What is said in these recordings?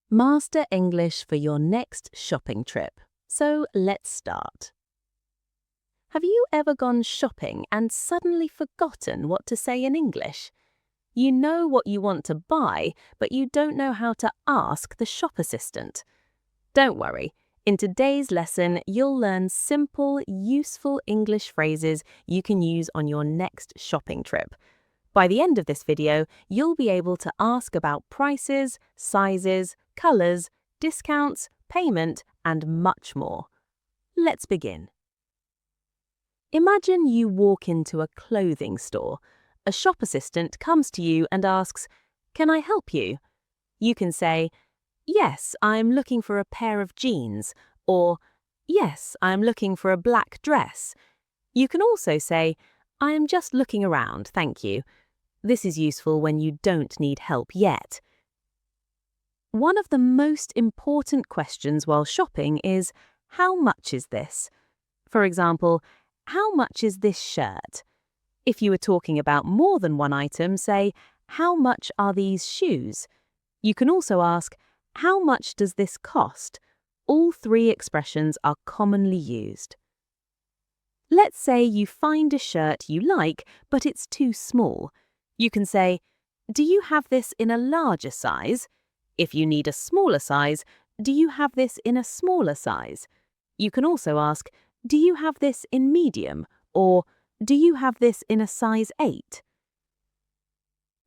Master English for your next shopping trip. So let's start. Have you ever gone shopping and suddenly forgotten what to say in English? You know what you want to buy, but you don't know how to ask the shop assistant. Don't worry. In today's lesson, you'll learn simple, useful English phrases you can use on your next shopping trip. By the end of this video, you'll be able to ask about prices, sizes, colors, discounts, payment, and much more. Let's begin. Imagine you walk into a clothing store. A shop assistant comes to you and asks, "Can I help you?" You can say, "Yes, I'm looking for a pair of jeans," or "Yes, I'm looking for a black dress." You can also say, "I am just looking around, thank you." This is useful when you don't need help yet. One of the most important questions while shopping is, how much is this? For example, how much is this shirt? If you are talking about more than one item, say, how much are these shoes? You can also ask, how much does this cost? All three expressions are commonly used. Let's say you find a shirt you like, but it's too small. You can say, "Do you have this in a larger size?" If you need a smaller size, "Do you have this in a smaller size?" You can also ask, "Do you have this in medium?" or "Do you have this in a size 8?"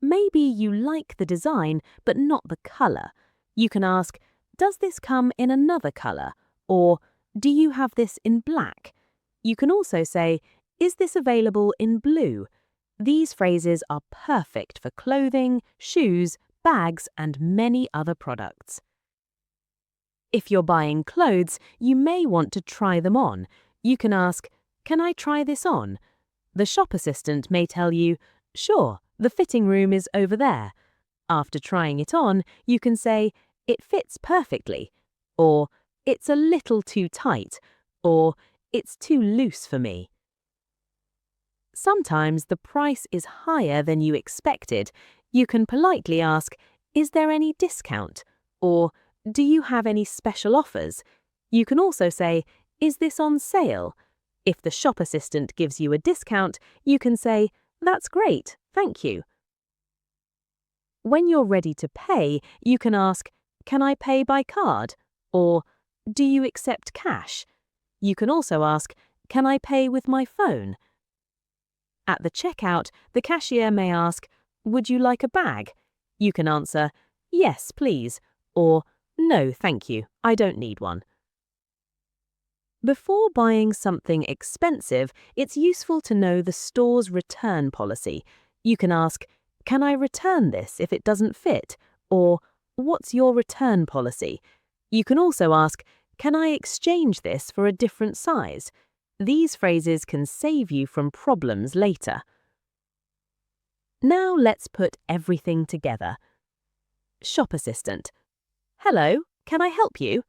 Maybe you like the design but not the color. You can ask, "Does this come in another color?" or "Do you have this in black?" You can also say, "Is this available in blue?" These phrases are perfect for clothing, shoes, bags, and many other products. If you're buying clothes, you may want to try them on. You can ask, "Can I try this on?" The shop assistant may tell you, "Sure, the fitting room is over there." After trying it on, you can say, "It fits perfectly," or "It's a little too tight," or "It's too loose for me." Sometimes the price is higher than you expected. You can politely ask, "Is there any discount?" or "Do you have any special offers?" You can also say, "Is this on sale?" If the shop assistant gives you a discount, you can say, "That's great, thank you." When you're ready to pay, you can ask, "Can I pay by card?" or "Do you accept cash?" You can also ask, "Can I pay with my phone?" At the checkout, the cashier may ask, "Would you like a bag?" You can answer, "Yes, please," or "No, thank you, I don't need one." Before buying something expensive, it's useful to know the store's return policy. You can ask, "Can I return this if it doesn't fit?" or "What's your return policy?" You can also ask, "Can I exchange this for a different size?" These phrases can save you from problems later. Now let's put everything together. Shop assistant. "Hello, can I help you?"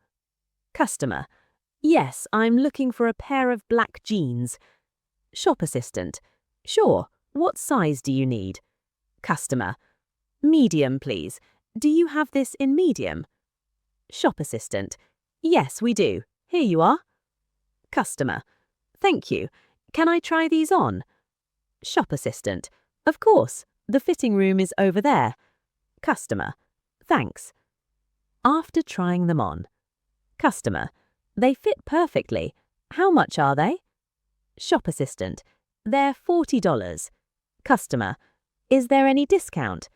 Customer. "Yes, I'm looking for a pair of black jeans." Shop assistant. "Sure, what size do you need?" Customer. "Medium, please. Do you have this in medium?" Shop assistant. "Yes, we do. Here you are." Customer. "Thank you. Can I try these on?" Shop assistant. "Of course, the fitting room is over there." Customer. "Thanks." After trying them on. Customer. "They fit perfectly. How much are they?" Shop assistant. "They're $40. Customer. "Is there any discount?"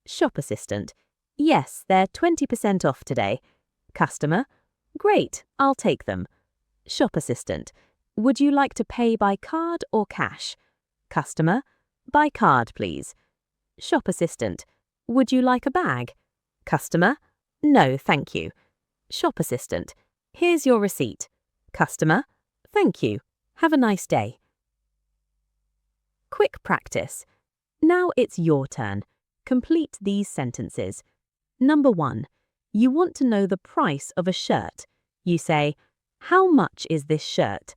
Shop assistant. "Yes, they're 20% off today." Customer. "Great, I'll take them." Shop assistant. "Would you like to pay by card or cash?" Customer. "By card, please." Shop assistant. "Would you like a bag?" Customer. "No, thank you." Shop assistant. "Here's your receipt." Customer. "Thank you. Have a nice day." Quick practice. Now it's your turn. Complete these sentences. Number 1. You want to know the price of a shirt. You say, "How much is this shirt?"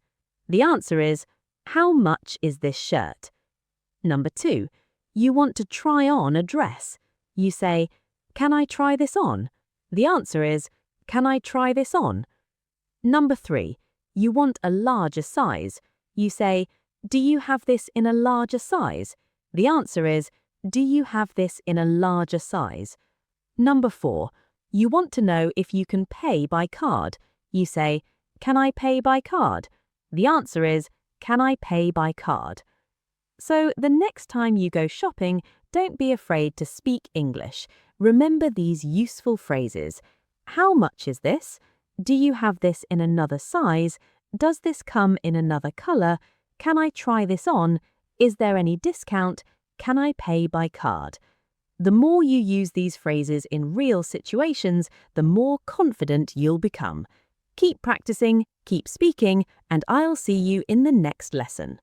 The answer is, "How much is this shirt?" Number 2. You want to try on a dress. You say, "Can I try this on?" The answer is, can I try this on? Number 3. You want a larger size. You say, do you have this in a larger size? The answer is, do you have this in a larger size? Number 4. You want to know if you can pay by card. You say, can I pay by card? The answer is, can I pay by card? So the next time you go shopping, don't be afraid to speak English. Remember these useful phrases. How much is this? Do you have this in another size? Does this come in another color? Can I try this on? Is there any discount? Can I pay by card? The more you use these phrases in real situations, the more confident you'll become. Keep practicing, keep speaking, and I'll see you in the next lesson.